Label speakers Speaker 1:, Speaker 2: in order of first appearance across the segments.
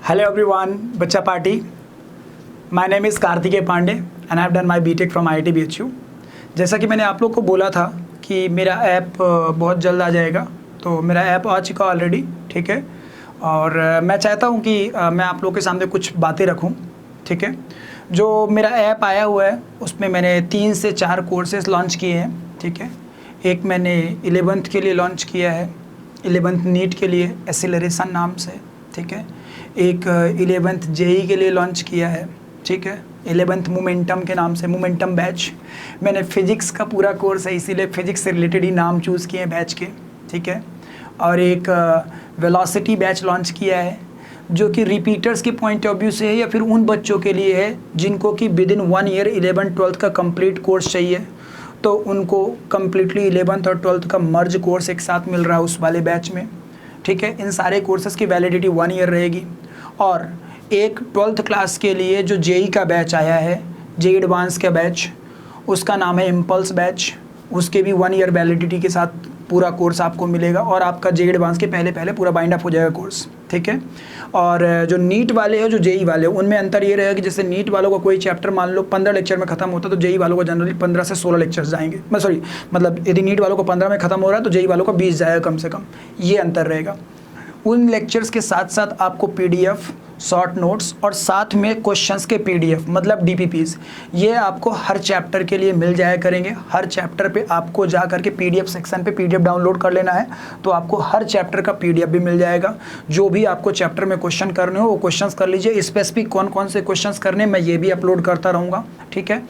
Speaker 1: Hello everyone, Bacha Party. My name is Karthikeya Pandey and I have done my BTech from IIT BHU. जैसा कि मैंने आप लोग को बोला था कि मेरा ऐप बहुत जल्द आ जाएगा, तो मेरा ऐप आ चुका ऑलरेडी, ठीक है। और मैं चाहता हूँ कि मैं आप लोगों के सामने कुछ बातें रखूँ, ठीक है। जो मेरा ऐप आया हुआ है उसमें मैंने 3 से 4 कोर्सेज लॉन्च किए हैं, ठीक है। एक मैंने 11th के लिए लॉन्च किया है, 11th नीट के लिए एक्सेलरेशन नाम से, ठीक है। एक 11th जेई के लिए लॉन्च किया है, ठीक है। 11th मोमेंटम के नाम से, मोमेंटम बैच। मैंने फिजिक्स का पूरा कोर्स है, इसीलिए फिजिक्स से रिलेटेड ही नाम चूज़ किए हैं बैच के, ठीक है। और एक वेलोसिटी बैच लॉन्च किया है जो कि रिपीटर्स के पॉइंट ऑफ व्यू से है या फिर उन बच्चों के लिए है जिनको कि with in 1 year 11th 12th का कंप्लीट कोर्स चाहिए, तो उनको कम्प्लीटली 11th और 12th का मर्ज कोर्स एक साथ मिल रहा है उस वाले बैच में, ठीक है। इन सारे कोर्सेज़ की वैलिडिटी 1 ईयर रहेगी। और एक 12th क्लास के लिए जो जेई का बैच आया है, जेई एडवांस का बैच, उसका नाम है इम्पल्स बैच। उसके भी 1 ईयर वैलिडिटी के साथ पूरा कोर्स आपको मिलेगा और आपका जेई एडवांस के पहले पूरा बाइंड अप हो जाएगा कोर्स, ठीक है। और जो नीट वाले हैं, जो जेई वाले हैं, उनमें अंतर ये रहेगा कि जैसे नीट वालों का कोई चैप्टर मान लो 15 लेक्चर में खत्म होता है, तो जेई वालों को जनरली 15 से 16 लेक्चर्स जाएंगे। मतलब यदि नीट वालों को 15 में खत्म हो रहा है तो जेई वालों का 20 जाएगा कम से कम, ये अंतर रहेगा। उन लेक्चर्स के साथ साथ आपको पीडीएफ, शॉर्ट नोट्स और साथ में क्वेश्चंस के पीडीएफ मतलब डीपीपीज, ये आपको हर चैप्टर के लिए मिल जाया करेंगे। हर चैप्टर पे आपको जा करके पीडीएफ सेक्शन पे पीडीएफ डाउनलोड कर लेना है, तो आपको हर चैप्टर का पीडीएफ भी मिल जाएगा। जो भी आपको चैप्टर में क्वेश्चन करने हो वो क्वेश्चंस कर लीजिए। स्पेसिफिक कौन कौन से क्वेश्चंस करने मैं ये भी अपलोड करता रहूँगा, ठीक है।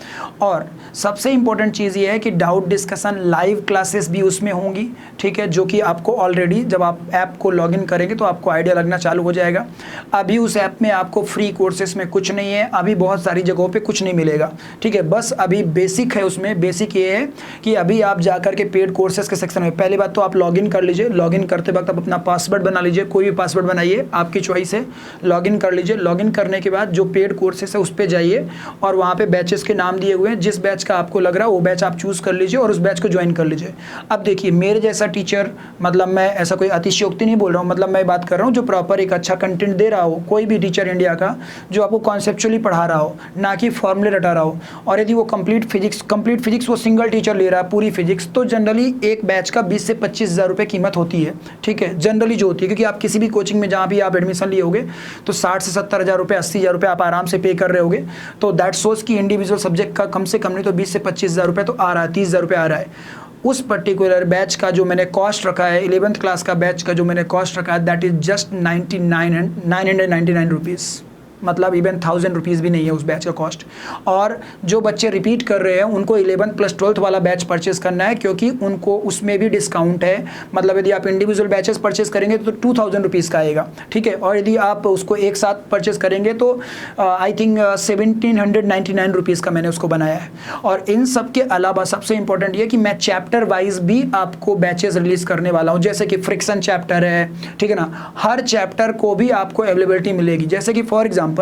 Speaker 1: और सबसे इंपॉर्टेंट चीज़ ये है कि डाउट डिस्कशन लाइव क्लासेस भी उसमें होंगी, ठीक है, जो कि आपको ऑलरेडी जब आप ऐप को लॉगिन करेंगे तो आपको आइडिया लगना चालू हो जाएगा। अभी उस ऐप में आपको फ्री कोर्सेस में कुछ नहीं है, अभी बहुत सारी जगहों पे कुछ नहीं मिलेगा, ठीक है। बस अभी बेसिक है, उसमें बेसिक ये है कि अभी आप जाकर के पेड कोर्सेज के सेक्शन में पहली बात तो आप लॉगिन कर लीजिए। लॉगिन करते वक्त आप अपना पासवर्ड बना लीजिए, कोई भी पासवर्ड बनाइए, आपकी चॉइस है। लॉगिन कर लीजिए। लॉगिन करने के बाद जो पेड कोर्सेज है उस पर जाइए और वहाँ पे बैचेस के नाम दिए हुए हैं, जिस बैच का आपको लग रहा है वो बैच आप चूज़ कर लीजिए और उस बैच को ज्वाइन कर लीजिए। अब देखिए, मेरे जैसा टीचर, मतलब मैं ऐसा कोई अतिशयोक्ति नहीं बोल रहा हूँ, मतलब मैं बात कर रहा हूँ जो प्रॉपर एक अच्छा कंटेंट दे रहा हो, कोई भी टीचर इंडिया का जो आपको कॉन्सेप्चुअली पढ़ा रहा हो, ना कि फॉर्मूले रटा रहा हो। और यदि वो कंप्लीट फिजिक्स वो सिंगल टीचर ले रहा है पूरी फिजिक्स, तो जनरली एक बैच का 20 से 25 हज़ार रुपये कीमत होती है, ठीक है, जनरली जो होती है। क्योंकि आप किसी भी कोचिंग में जहाँ भी आप एडमिशन लिए होगे तो 60 से 70 हज़ार रुपये, 80 हज़ार रुपये आप आराम से पे कर रहे होगे। तो दैट सोच कि इंडिविजुअल सब्जेक्ट का कम से कम नहीं तो 20 से 25 हज़ार रुपये तो आ रहा है, 30 हज़ार रुपये आ रहा है। उस पर्टिकुलर बैच का जो मैंने कॉस्ट रखा है, 11th क्लास का बैच का जो मैंने कॉस्ट रखा है, दैट इज़ जस्ट 999 रुपीज़, मतलब इवन 1000 रुपीज़ भी नहीं है उस बैच का कॉस्ट। और जो बच्चे रिपीट कर रहे हैं उनको 11th प्लस 12th वाला बैच परचेस करना है, क्योंकि उनको उसमें भी डिस्काउंट है। मतलब यदि आप इंडिविजुअल बैचेस परचेस करेंगे तो 2000 रुपीज़ का आएगा, ठीक है। और यदि आप उसको एक साथ परचेस करेंगे तो आई थिंक 1799 रुपीज़ का मैंने उसको बनाया है। और इन सब के अलावा सबसे इंपॉर्टेंट ये कि मैं चैप्टर वाइज भी आपको बैचेस रिलीज़ करने वाला हूँ। जैसे कि फ्रिक्शन चैप्टर है, ठीक है ना, हर चैप्टर को भी आपको अवेलेबिलिटी मिलेगी। जैसे कि फॉर एग्जाम्पल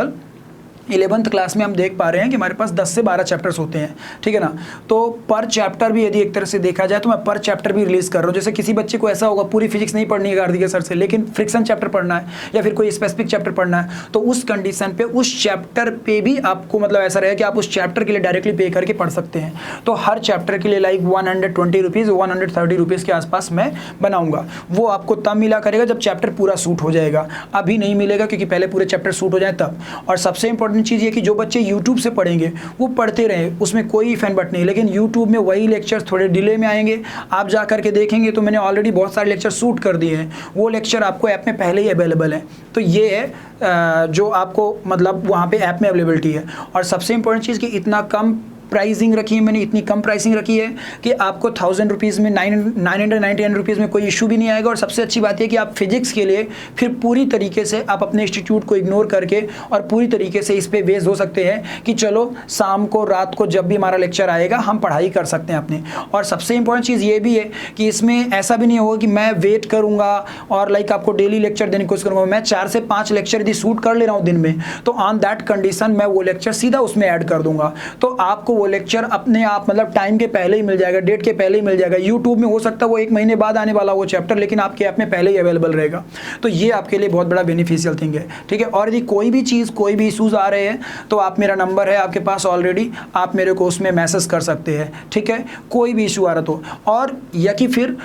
Speaker 1: 11th क्लास में हम देख पा रहे हैं कि हमारे पास 10 से 12 चैप्टर्स होते हैं, ठीक है ना। तो पर चैप्टर भी यदि एक तरह से देखा जाए तो मैं पर चैप्टर भी रिलीज़ कर रहा हूँ। जैसे किसी बच्चे को ऐसा होगा पूरी फिजिक्स नहीं पढ़नी है कार्तिकेय सर से, लेकिन फ्रिक्शन चैप्टर पढ़ना है या फिर कोई स्पेसिफिक चैप्टर पढ़ना है, तो उस कंडीशन पे उस चैप्टर पे भी आपको मतलब ऐसा रहेगा कि आप उस चैप्टर के लिए डायरेक्टली पे करके पढ़ सकते हैं। तो हर चैप्टर के लिए लाइक 120 रुपीज़, 130 रुपीज़ के आसपास मैं बनाऊँगा। वो आपको तब मिला करेगा जब चैप्टर पूरा सूट हो जाएगा, अभी नहीं मिलेगा क्योंकि पहले पूरे चैप्टर सूट हो जाए तब। और सबसे इंपॉर्टेंट चीज़ ये कि जो बच्चे YouTube से पढ़ेंगे वो पढ़ते रहें, उसमें कोई फैन बट नहीं, लेकिन YouTube में वही लेक्चर्स थोड़े डिले में आएंगे। आप जा करके देखेंगे तो मैंने ऑलरेडी बहुत सारे लेक्चर शूट कर दिए हैं, वो लेक्चर आपको ऐप में पहले ही अवेलेबल है। तो ये है जो आपको मतलब वहाँ पे ऐप में अवेलेबिलिटी है। और सबसे इंपॉर्टेंट चीज़ कि इतना कम प्राइसिंग रखी है मैंने, इतनी कम प्राइसिंग रखी है कि आपको 1000 रुपीज़ में 999 रुपीज़ में कोई इशू भी नहीं आएगा। और सबसे अच्छी बात है कि आप फिजिक्स के लिए फिर पूरी तरीके से आप अपने इंस्टीट्यूट को इग्नोर करके और पूरी तरीके से इस पर बेस्ड हो सकते हैं कि चलो शाम को रात को जब भी हमारा लेक्चर आएगा हम पढ़ाई कर सकते हैं अपने। और सबसे इंपॉर्टेंट चीज़ ये भी है कि इसमें ऐसा भी नहीं होगा कि मैं वेट करूँगा और लाइक आपको डेली लेक्चर देने की कोशिश करूँगा। मैं 4 से 5 लेक्चर यदि शूट कर ले रहा हूँ दिन में, तो ऑन दैट कंडीशन मैं वो लेक्चर सीधा उसमें ऐड कर दूंगा। तो आपको वो लेक्चर अपने आप मतलब टाइम के पहले ही मिल जाएगा, डेट के पहले ही मिल जाएगा। यूट्यूब में हो सकता है वो 1 महीने बाद आने वाला वो चैप्टर, लेकिन आपके ऐप में पहले ही अवेलेबल रहेगा। तो ये आपके लिए बहुत बड़ा बेनिफिशियल थिंग है, ठीक है। और यदि कोई भी चीज़, कोई भी इशूज़ आ रहे हैं तो आप, मेरा नंबर है आपके पास ऑलरेडी, आप मेरे को उसमें मैसेज कर सकते हैं, ठीक है, कोई भी इशू आ रहा तो। और या कि फिर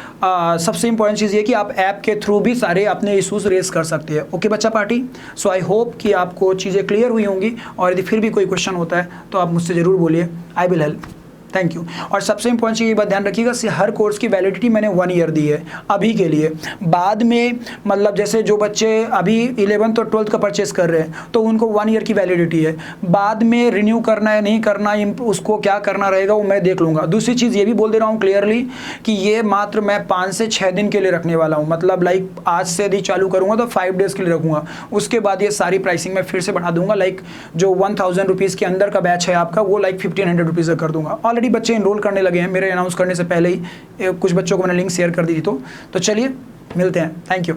Speaker 1: सबसे इंपॉर्टेंट चीज़ ये कि आप ऐप के थ्रू भी सारे अपने इशूज़ रेस कर सकते हैं। ओके बच्चा पार्टी, सो आई होप कि आपको चीज़ें क्लियर हुई होंगी, और यदि फिर भी कोई क्वेश्चन होता है तो आप मुझसे ज़रूर बोलिए, I will help. Thank you. और सबसे इंपॉर्टेंट चीज़ ये बात ध्यान रखिएगा, हर कोर्स की वैलिडिटी मैंने 1 ईयर दी है अभी के लिए। बाद में मतलब जैसे जो बच्चे अभी 11th और 12th का परचेस कर रहे हैं तो उनको 1 ईयर की वैलिडिटी है। बाद में रिन्यू करना है नहीं करना, उसको क्या करना रहेगा वो मैं देख लूँगा। दूसरी चीज़ ये भी बोल दे रहा हूँ क्लियरली कि ये मात्र मैं 5 से 6 दिन के लिए रखने वाला हूँ। मतलब लाइक आज से यदि चालू करूँगा तो 5 डेज़ के लिए रखूँगा, उसके बाद ये सारी प्राइसिंग मैं फिर से बढ़ा दूंगा। लाइक जो 1000 रुपीज़ के अंदर का बैच है आपका, वो लाइक 1500 रुपीज़ कर दूंगा। ऑलरेडी बच्चे इनरोल करने लगे हैं, मेरे अनाउंस करने से पहले ही कुछ बच्चों को मैंने लिंक शेयर कर दी थी। तो चलिए मिलते हैं, थैंक यू।